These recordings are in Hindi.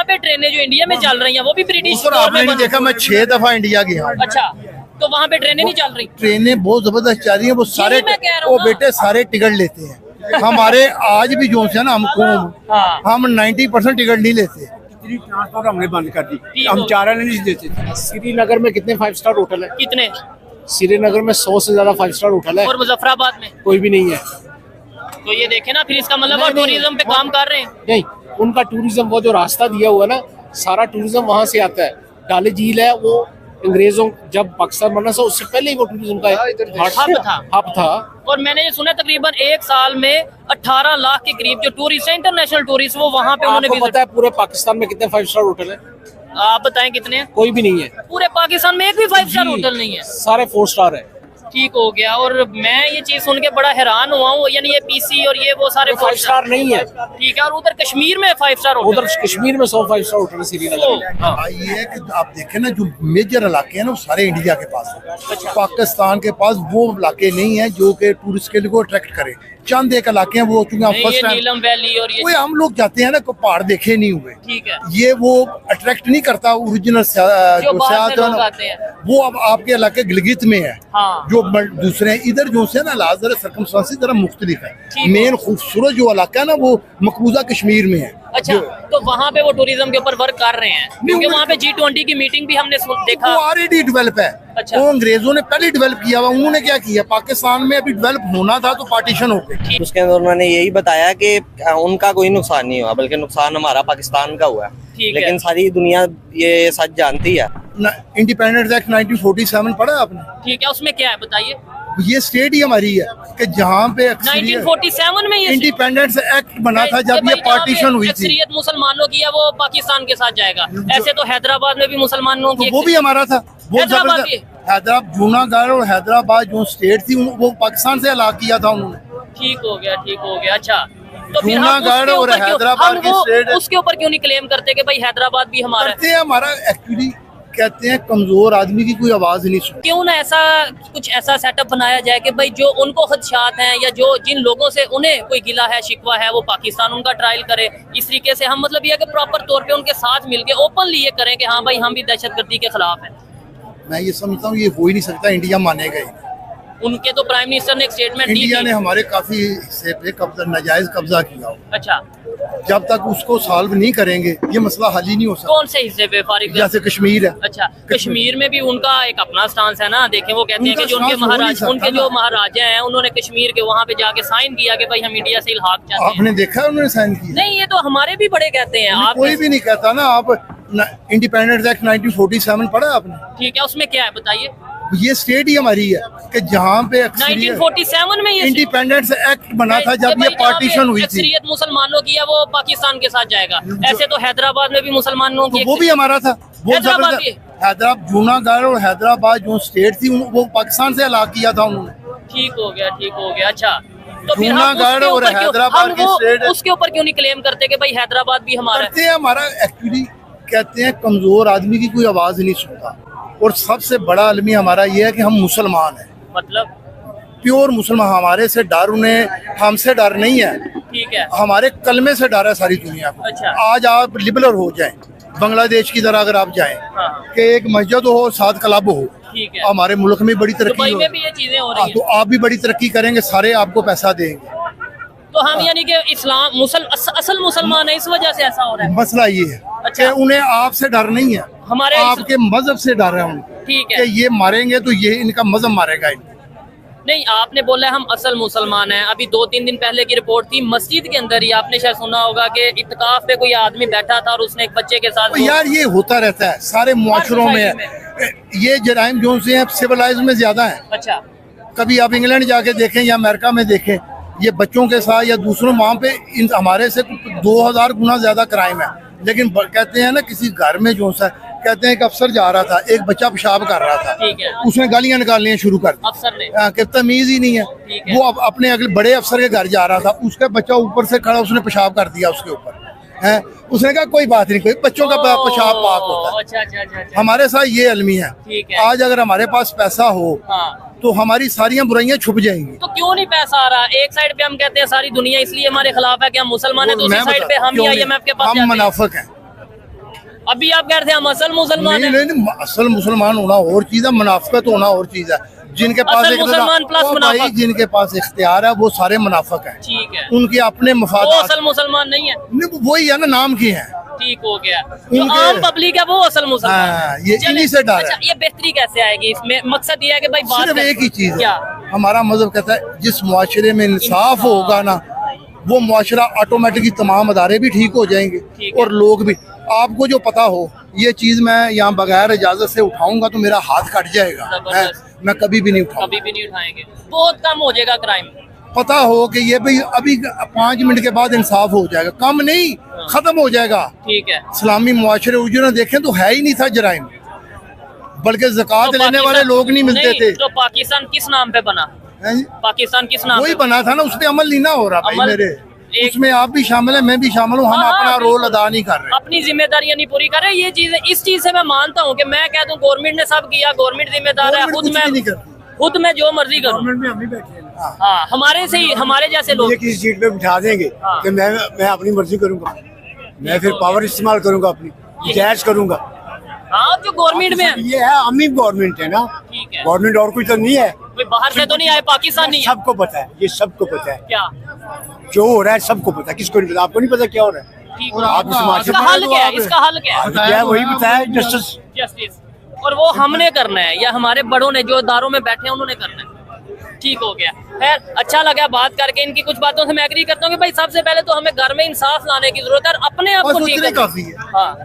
पे ट्रेनें जो इंडिया में चल रही हैं वो भी ब्रिटिश आपने नहीं देखा, मैं 6 दफा इंडिया गया। अच्छा, तो वहाँ पे ट्रेनें नहीं चल रही? ट्रेनें बहुत जबरदस्त चल रही है, वो सारे मैं कह रहा हूँ वो बेटे सारे टिकट लेते हैं। हमारे आज भी जो है ना हमको हम 90% टिकट नहीं लेते। ट्रांसपोर्ट हमने बंद कर दी, हम चारा नहीं देते। श्रीनगर में कितने 5 स्टार होटल है? कितने? श्रीनगर में 100 से ज्यादा 5 स्टार होटल है। और मुजफ्फराबाद में कोई भी नहीं है। तो ये देखे ना, फिर इसका मतलब वो टूरिज्म पे काम कर रहे हैं। नहीं, उनका टूरिज्म वो जो रास्ता दिया हुआ है ना, सारा टूरिज्म वहाँ से आता है। डाले झील है वो अंग्रेजों जब पाकिस्तान बना था उससे पहले ही वो टूरिज्म का हब था। और मैंने ये सुना तकरीबन एक साल में 18 लाख के करीब जो टूरिस्ट है, इंटरनेशनल टूरिस्ट, वो वहाँ पे उन्होंने पता है पूरे पाकिस्तान में कितने 5 स्टार होटल है? आप बताएं कितने हैं? कोई भी नहीं है। पूरे पाकिस्तान में एक भी 5 स्टार होटल नहीं है, सारे 4 स्टार है। ठीक हो गया। और मैं ये चीज सुन के बड़ा हैरान हुआ हूँ, यानी ये पीसी और ये वो सारे 5 स्टार नहीं है। ठीक है। और उधर कश्मीर में 5 स्टार होटल, उधर कश्मीर में 100 5 स्टार होटल है श्रीनगर में। ये है कि आप देखें ना, जो मेजर इलाके हैं ना वो सारे इंडिया के पास है। अच्छा। पाकिस्तान के पास वो इलाके नहीं है जो कि टूरिस्ट के लिए को अट्रैक्ट करे। चंद एक इलाके हैं वो, चूंकि हम फर्स्ट टाइम नीलम वैली और ये हम लोग जाते हैं ना, को पहाड़ देखे नहीं हुए। ठीक है। ये वो अट्रैक्ट नहीं करता ओरिजिनल जो बाहर से लोग आते हैं। वो अब आपके इलाके गिलगित में है। हाँ। जो दूसरे हैं इधर जो से ना लाजर सर्कमस्टांसेस जरा मुख्तलिफ है। मेन खूबसूरत जो इलाका है ना वो मकबूजा कश्मीर में है। अच्छा, तो वहाँ पे वो टूरिज्म के ऊपर वर्क कर रहे हैं, क्योंकि वहाँ पे G20 की मीटिंग भी हमने देखा। वो ऑलरेडी डेवलप है। अच्छा। वो अंग्रेजों ने पहले डेवलप किया हुआ। उन्होंने क्या किया, पाकिस्तान में अभी डेवलप होना था तो पार्टीशन हो गई। उसके अंदर उन्होंने यही बताया कि उनका कोई नुकसान नहीं हुआ, बल्कि नुकसान हमारा पाकिस्तान का हुआ है। लेकिन सारी दुनिया ये सच जानती है। इंडिपेंडेंस एक्ट 1947 पढ़ा आपने? ठीक है, उसमें क्या है बताइए? ये स्टेट ही हमारी है कि जहाँ पे 1947 में ये इंडिपेंडेंस एक्ट बना था जब ये पार्टीशन हुई थी। अक्सरियत मुसलमानों की है वो पाकिस्तान के साथ जाएगा। ऐसे तो हैदराबाद में भी मुसलमानों की वो भी हमारा था। हैदराबाद हैदराबाद जूनागढ़ और हैदराबाद जो स्टेट थी वो पाकिस्तान से अलग किया था उन्होंने। ठीक हो गया, ठीक हो गया। अच्छा, तो फिर जूनागढ़ और हैदराबाद की स्टेट उसके ऊपर क्यों नहीं क्लेम करते कि भाई हैदराबाद भी हमारा है? हमारा एक्चुअली कहते हैं कमजोर आदमी की कोई आवाज नहीं सुनती। क्यों ना ऐसा कुछ ऐसा सेटअप बनाया जाए कि भाई जो उनको खदशात हैं या जो जिन लोगों से उन्हें कोई गिला है शिकवा है वो पाकिस्तान उनका ट्रायल करे। इस तरीके से हम मतलब ये कि प्रॉपर तौर पे उनके साथ मिलके ओपनली ये करें कि हाँ भाई हम भी दहशतगर्दी के खिलाफ हैं। मैं ये समझता हूँ ये हो ही नहीं सकता, इंडिया मानेगा ही। उनके तो प्राइम मिनिस्टर ने एक स्टेटमेंट दी थी। इंडिया ने हमारे काफी हिस्से पे नाजायज कब्जा किया हो। अच्छा, जब तक उसको सॉल्व नहीं करेंगे ये मसला हल ही नहीं हो सकता। कौन से हिस्से पे? जैसे कश्मीर है। अच्छा, कश्मीर में भी उनका एक अपना स्टांस है ना। देखें, वो कहते हैं कि जो उनके जो महाराजा हैं उन्होंने कश्मीर के वहाँ पे जाके साइन किया कि भाई हम इंडिया से इल्हाक चाहते हैं। आपने देखा उन्होंने साइन किया? नहीं, ये तो हमारे भी बड़े कहते हैं। कोई भी नहीं कहता ना। आप इंडिपेंडेंस एक्ट 1947 पढ़ा आपने? ठीक है, उसमें क्या है बताइए? ये स्टेट ही हमारी है कि जहाँ पे 1947 में ये इंडिपेंडेंस एक्ट बना था जब ये पार्टीशन हुई थी। अक्सरियत मुसलमानों की है वो पाकिस्तान के साथ जाएगा। ऐसे तो हैदराबाद में भी मुसलमानों की वो भी हमारा था। हैदराबाद जूनागढ़ और हैदराबाद जो स्टेट थी वो पाकिस्तान से अलग किया था उन्होंने। ठीक हो गया, ठीक हो गया। अच्छा, तो फिर जूनागढ़ और हैदराबाद की स्टेट उसके ऊपर क्यों नहीं क्लेम करते कि भाई हैदराबाद भी हमारा है? हमारा एक्चुअली कहते हैं कमजोर आदमी की कोई आवाज नहीं सुनता। और सबसे बड़ा अलमी हमारा ये है कि हम मुसलमान हैं, मतलब प्योर मुसलमान। हमारे से डर उन्हें हमसे डर नहीं है। ठीक है, हमारे कलमे से डर है सारी दुनिया को। अच्छा। आज आप लिबरल हो जाएं, बांग्लादेश की तरह अगर आप जाएं कि एक मस्जिद हो 7 क्लब हो। ठीक है। हमारे मुल्क में बड़ी तरक्की दुबई में भी ये चीजें हो रही हैं। तो आप भी बड़ी तरक्की करेंगे, सारे आपको पैसा देंगे। तो हम यानी कि इस्लाम असल मुसलमान है, इस वजह से ऐसा हो रहा है। मसला ये है कि उन्हें आपसे डर नहीं है, हमारे आपके मजहब से डर है उनको। ठीक है, कि ये मारेंगे तो ये इनका मजहब मारेगा इनको। नहीं, आपने बोला हम असल मुसलमान हैं। अभी 2-3 दिन पहले की रिपोर्ट थी मस्जिद के अंदर ही, आपने शायद सुना होगा कि इत्तकाफ पे कोई आदमी बैठा था और उसने एक बच्चे के साथ। यार ये होता रहता है सारे मुआशरों में है। ये जराइम जो से हैं सिविलाइज में ज्यादा है। अच्छा, कभी आप इंग्लैंड जाके देखें या अमेरिका में देखें, ये बच्चों के साथ या दूसरों वहाँ पे हमारे से 2000 गुना ज्यादा क्राइम है। लेकिन कहते हैं ना किसी घर में जो सा कहते हैं एक अफसर जा रहा था, एक बच्चा पेशाब कर रहा था। ठीक है। उसने गालियां निकालनी शुरू कर दी अफसर ने कि तमीज ही नहीं है। वो अपने अगले बड़े अफसर के घर जा रहा था, उसका बच्चा ऊपर से खड़ा उसने पेशाब कर दिया उसके ऊपर है। उसने कहा कोई बात नहीं, कोई बच्चों का पेशाब पाक होता है। अच्छा। हमारे साथ ये अलमी है। आज अगर हमारे पास पैसा हो तो हमारी सारी बुराइयां छुप जाएंगी। तो क्यों नहीं पैसा आ रहा? एक साइड पे हम कहते हैं सारी दुनिया इसलिए हमारे खिलाफ है कि हम मुसलमान हैं, दूसरी साइड पे हम IMF के पास हम मुनाफिक हैं। अभी आप कह रहे थे हम असल मुसलमान नहीं, हैं। नहीं, असल मुसलमान होना और चीज है, मुनाफिकत होना और चीज है। जिनके पास असल मुसलमान प्लस मुनाफिक। जिनके पास इख्तियार है वो सारे मुनाफिक हैं। ठीक है, उनके अपने वो मफाद असल मुसलमान नहीं है। वही है ना, नाम की है। ठीक हो गया, जो उनके- आम पब्लिक है वो असल मुसलमान हाँ, है। ये चले- इन्हीं से डर है। अच्छा, ये बेहतरी कैसे आएगी इसमें? मकसद ये है कि भाई बात सिर्फ कर- एक ही चीज है, क्या? हमारा मजहब कहता है जिस मुआशरे में इंसाफ होगा ना, वो मुआशरा ऑटोमेटिकली तमाम अदारे भी ठीक हो जाएंगे ठीक है। और लोग भी। आपको जो पता हो ये चीज मैं यहाँ बगैर इजाजत से उठाऊंगा तो मेरा हाथ कट जाएगा। जबरदस्त। मैं कभी भी नहीं उठाऊंगा। कभी भी नहीं उठाएंगे, बहुत कम हो जाएगा क्राइम। पता हो कि ये भाई अभी 5 मिनट के बाद इंसाफ हो जाएगा, कम नहीं खत्म हो जाएगा। ठीक है, इस्लामी मुआशरे उजरा देखें तो है ही नहीं था जराइम, बल्कि ज़कात तो लेने वाले पाकिस्तान- लोग नहीं मिलते थे। तो पाकिस्तान किस नाम पे बना? हैं जी? पाकिस्तान किस नाम वही पे बना था ना, उस पे अमल नहीं ना हो रहा भाई अमल- मेरे। एक- उसमें आप भी शामिल है, मैं भी शामिल हूँ, हम हाँ, अपना रोल बिल्कुल। अदा नहीं कर रहे। अपनी जिम्मेदारियां नहीं पूरी कर रहे। ये चीज, इस चीज से मैं मानता हूँ कि मैं कह दूं गवर्नमेंट ने सब किया, गवर्नमेंट जिम्मेदार है, गवर्नमेंट कुछ भी नहीं करती। खुद मैं जो मर्जी करूँ। गवर्नमेंट में हम ही बैठे हैं। हाँ, हमारे से ही, हमारे जैसे लोग। मुझे किसी सीट पे बिठा देंगे हाँ। कि मैं अपनी मर्जी करूंगा, मैं फिर पावर इस्तेमाल करूंगा, अपनी जायज करूंगा। हाँ, जो गवर्नमेंट में है। ये है, हम ही गवर्नमेंट है ना, ठीक है, गवर्नमेंट और कोई तो नहीं है। कोई बाहर से तो नहीं आए, पाकिस्तान नहीं है सबको पता है, ये सबको पता है क्या? जो हो रहा है, सबको पता है। किसको नहीं पता? आपको नहीं पता क्या हो रहा है? ठीक और है। आप समाज से इसका हल क्या है? इसका हल क्या है? क्या है, वही बताया, जस्टिस। जस्टिस। और वो हमने करना है या हमारे बड़ों ने जो दारों में बैठे हैं उन्होंने करना है। ठीक हो गया। खैर, अच्छा लगा बात करके। इनकी कुछ बातों से मैं एग्री करता हूँ कि भाई सबसे पहले तो हमें घर में इंसाफ लाने की जरूरत है और अपने आप बस को ठीक उतने करना। काफी है, हाँ,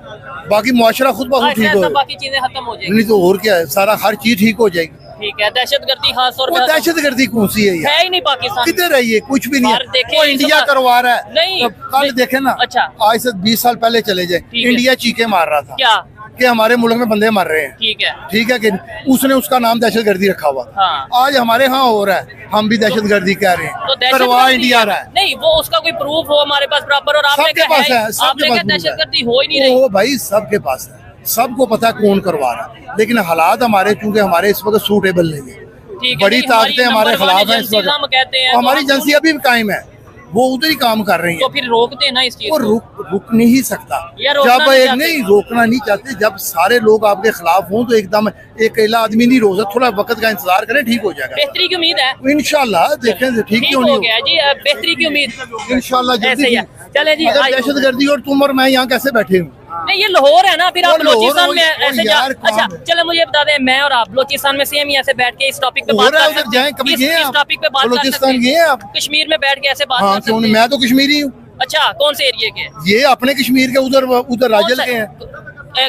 बाकी मुआशरा खुद ब खुद ठीक ऐसा हो। बाकी चीजें खत्म हो जाएगी। नहीं तो और क्या है, सारा हर चीज ठीक हो जाएगी। ठीक है, दहशतगर्दी खास तौर वो पर दहशतगर्दी कौन सी है ये? है ही नहीं पाकिस्तान में। किधर है ये? कुछ भी नहीं बाहर है। देखे वो इस इंडिया बार- करवा रहा है। नहीं, अब कल नहीं। देखे ना, अच्छा। आज से 20 साल पहले चले जाए, ठीक है। इंडिया चीखे मार रहा था क्या? कि हमारे मुल्क में बंदे मर रहे हैं। ठीक है, ठीक है कि उसने उसका नाम दहशतगर्दी रखा हुआ। हाँ। आज हमारे यहाँ हो रहा है, हम भी दहशतगर्दी कह रहे तो हैं, करवा दहशतगर्दी इंडिया रहा है। नहीं, वो उसका कोई प्रूफ हो हमारे पास प्रॉपर। और आपने सबके कहा पास है, सबके आपने पास कहा proof है। दहशतगर्दी हो ही नहीं रही। ओ भाई सबके पास है, सबको पता है कौन करवा रहा है, लेकिन हालात हमारे चूंकि हमारे इस वक्त सूटेबल नहीं है। ठीक है, बड़ी नहीं, ताकतें हमारे नंबर वन खिलाफ हैं इस एजेंसीज हम वक्त। कहते हैं, हमारी तो हम एजेंसी अभी भी कायम है, वो उधर ही काम कर रही तो है। फिर रोकते हैं ना इस चीज वो को। रुक नहीं सकता। या रोकना जब नहीं एक चाहते। नहीं रोकना नहीं चाहते, जब सारे लोग आपके खिलाफ हों तो एकदम एक अकेला आदमी नहीं रोक सकता। थोड़ा वक्त का इंतजार करें, ठीक हो जाएगा बेहतरी की उम्मीद है। इंशाल्लाह। देखें ठीक ठीक क्यों हो नहीं गया जी, बेहतरी की उम्मीद इंशाल्लाह ऐसे जल्दी। ही है। चले जी, अगर आज- दहशतगर्दी और तुम और मैं यहाँ कैसे बैठे हूँ? नहीं, ये लाहौर है ना, फिर आप वो लाहौर बलोचिस्तान हो, में ओ ऐसे यार, अच्छा कहाँ है? चलो मुझे बता दें, मैं और आप बलोचिस्तान में सेम ही ऐसे बैठ के इस टॉपिक पे हो बात रहा है, कर उधर सकते जाएं, कभी गए हैं इस आप? टॉपिक पे बात कर बलूचिस्तान सकते गए हैं आप? कश्मीर में बैठ के ऐसे बात हाँ कर क्यों सकते नहीं, हैं। मैं तो कश्मीरी हूँ। अच्छा, कौन से एरिया के? ये अपने कश्मीर के उधर उधर कौन राजल सा- के हैं,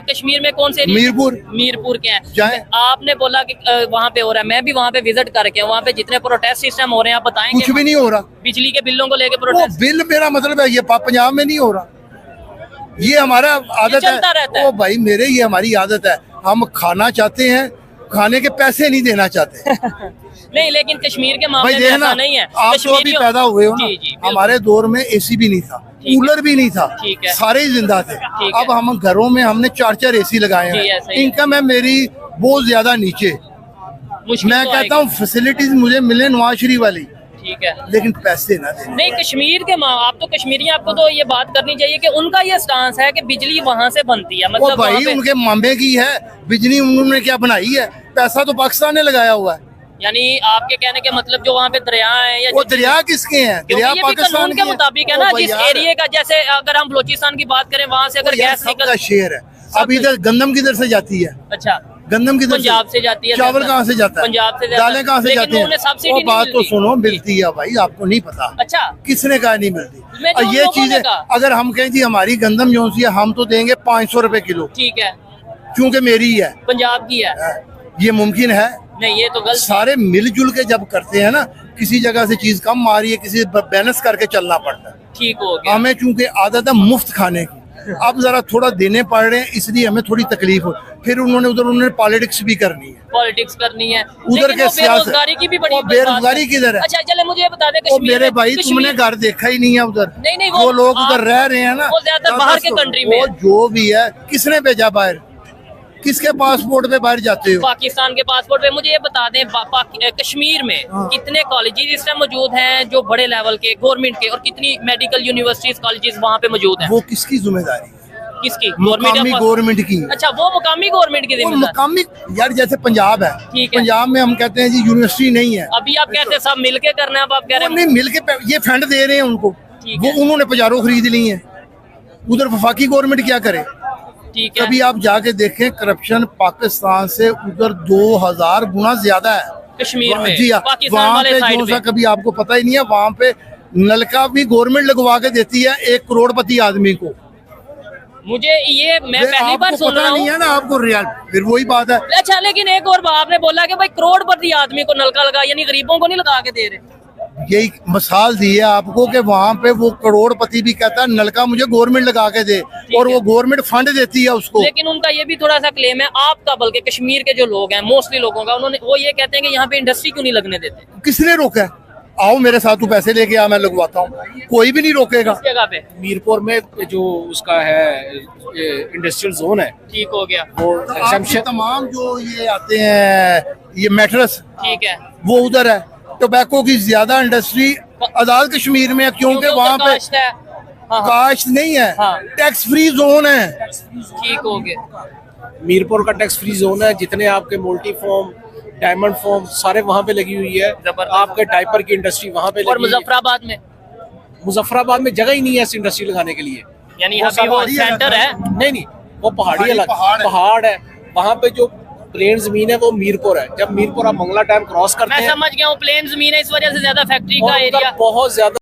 कश्मीर में कौन से एरिया? मीरपुर। मीरपुर के हैं। जाएं। आपने बोला कि वहाँ पे हो रहा है, मैं भी वहाँ पे विजिट करके वहाँ पे जितने प्रोटेस्ट सिस्टम हो रहे हैं आप बताएंगे? कुछ भी नहीं हो रहा। बिजली के बिलों को लेके वो प्रोटेस्ट बिल मेरा मतलब है, ये पंजाब में नहीं हो रहा। ये हमारा आदत चलता रहता है। है। ओ भाई मेरे, ये हमारी आदत है। हम खाना चाहते हैं, खाने के पैसे नहीं देना चाहते। नहीं, लेकिन कश्मीर के भाई मामले में देखना, ऐसा नहीं है। आप तो अभी कश्मीरियों- पैदा हुए हो ना, जी, जी, बिल्कुल। हमारे दौर में एसी भी नहीं था, ठीक है। कूलर भी नहीं था, ठीक है। सारे ही जिंदा थे। ठीक है। अब हम घरों में हमने 4-4 एसी लगाए जी, हैं। ऐसा ही है। इनकम है मेरी बहुत ज्यादा नीचे। मुश्किल मैं तो कहता आएगी। हूँ फैसिलिटीज मुझे मिले नवाज शरीफ वाली, ठीक है। लेकिन पैसे ना देने। नहीं, कश्मीर के आप तो कश्मीरी, आपको तो ये बात करनी चाहिए कि उनका ये स्टांस है कि बिजली वहाँ से बनती है। वो मतलब वहाँ भाई पे- उनके मामे की है बिजली, उन्होंने क्या बनाई है? पैसा तो पाकिस्तान ने लगाया हुआ है। यानी आपके कहने के मतलब जो वहाँ पे दरिया है या वो दरिया किसके हैं? क्योंकि दरिया ये भी पाकिस्तान कानून के हैं। मुताबिक है ओ ना, भाई जिस यार, एरिया का, जैसे अगर हम बलोचिस्तान की बात करें वहाँ से अगर वो यार गैस निकल सबका शेर है। अब इधर गंदम किधर से जाती है? अच्छा, गंदम किधर पंजाब से जाती है। चावल कहाँ से जाता है? पंजाब से जाता है। दालें कहाँ से लेकिन जाती हैं? उन्हें सब्सिडी वो नहीं बात तो मिलती। सुनो, मिलती है भाई, आपको नहीं पता। अच्छा, किसने कहा नहीं मिलती? मैं और जो ये लोगों ने चीजें कहा। अगर हम कहें जी हमारी गंदम जो सी है, हम तो देंगे 500 रुपए किलो, ठीक है, क्योंकि मेरी है। पंजाब की है। ये मुमकिन है? नहीं, ये तो गलत। सारे मिलजुल के जब करते हैं ना, किसी जगह से चीज कम आ रही है, किसी बैलेंस करके चलना पड़ता है। ठीक हो गया। हमें चूंकि आदत है मुफ्त खाने की, अब जरा थोड़ा देने पड़ रहे हैं, इसलिए हमें थोड़ी तकलीफ हो। फिर उन्होंने पॉलिटिक्स भी करनी है, पॉलिटिक्स करनी है उधर लेकिन के वो सियासत- बेरोजगारी की भी बड़ी वो बात है। बेरोजगारी किधर है? अच्छा, चले मुझे ये बता दे ओ कश्मीर मेरे में- भाई, तुमने घर देखा ही नहीं है उधर। नहीं, नहीं, वो लोग उधर रह रहे हैं ना, वो ज्यादा बाहर के कंट्री में वो है। जो भी है, किसने भेजा बाहर? किसके पासपोर्ट पे बाहर जाते हो? पाकिस्तान के पासपोर्ट पे। मुझे ये बता दें, कश्मीर में हाँ। कितने कॉलेजेस इस टाइम मौजूद हैं जो बड़े लेवल के गवर्नमेंट के, और कितनी मेडिकल यूनिवर्सिटीज कॉलेजेस वहाँ पे मौजूद हैं? वो किसकी जिम्मेदारी है? किसकी? मुकामी गवर्नमेंट की। अच्छा, वो मुकामी गवर्नमेंट की वो जिम्मेदारी। मुकामी यार जैसे पंजाब है, ठीक है। पंजाब में हम कहते हैं जी यूनिवर्सिटी नहीं है, अभी आप कहते हैं सब मिलके करना है, अब आप कह रहे वो हैं नहीं मिल के ये फंड दे रहे हैं उनको, ठीक वो है। उन्होंने पजारो खरीद ली है। उधर वफाकी गवर्नमेंट क्या करे? ठीक है। कभी आप जाके देखें करप्शन पाकिस्तान से उधर 2000 गुना ज्यादा है कश्मीर में, जी हाँ, पाकिस्तान वहाँ वाले पे साइड जो सा पे। कभी आपको पता ही नहीं है, वहाँ पे नलका भी गवर्नमेंट लगवा के देती है 1 करोड़पति आदमी को। मुझे ये मैं फिर पहली बार आपको सुन पता रहा नहीं हूँ। है ना आपको रियल, फिर वही बात है। अच्छा, लेकिन एक और बात आपने बोला कि भाई करोड़पति आदमी को नलका लगा, यानी गरीबों को नहीं लगा के दे रहे। यही मिसाल दी है आपको कि वहाँ पे वो करोड़पति भी कहता है नलका मुझे गवर्नमेंट लगा के दे, और वो गवर्नमेंट फंड देती है उसको। लेकिन उनका ये भी थोड़ा सा क्लेम है आपका, बल्कि कश्मीर के जो लोग हैं मोस्टली लोगों का, उन्होंने वो ये कहते हैं कि यहाँ पे इंडस्ट्री क्यों नहीं लगने देते। किसने रोका है? आओ मेरे साथ, तू पैसे लेके आ, मैं लगवाता हूँ, कोई भी नहीं रोकेगा। इस जगह पे मीरपुर में जो उसका है इंडस्ट्रियल जोन है, ठीक हो गया, वो आपके exemption- तमाम जो ये आते हैं ये मैट्रेस, ठीक है। वो उधर है। टोबैको की ज्यादा इंडस्ट्री आजाद कश्मीर में है, क्योंकि उधर वहाँ पे काश्त है। हाँ, हाँ, काश्त नहीं है, हाँ। टैक्स फ्री जोन है। ठीक हो गया। मीरपुर का टैक्स फ्री जोन है, जितने आपके मोल्टी फॉर्म, डायमंड फॉर्म सारे वहाँ पे लगी हुई है। जबरदस्त। आपके डायपर की इंडस्ट्री वहाँ पे और लगी है। मुजफ्फराबाद में, मुजफ्फराबाद में जगह ही नहीं है ऐसी इंडस्ट्री लगाने के लिए। यानी अभी वो पहाड़ी सेंटर है। नहीं, वो पहाड़ी इलाका, पहाड़ है। पहाड़ है। वहाँ पे जो प्लेन जमीन है वो मीरपुर है। जब मीरपुर आप मंगला डैम क्रॉस करते मैं हैं, समझ गया हूँ, प्लेन जमीन है, इस वजह से ज्यादा फैक्ट्री का और उधर एरिया। बहुत ज्यादा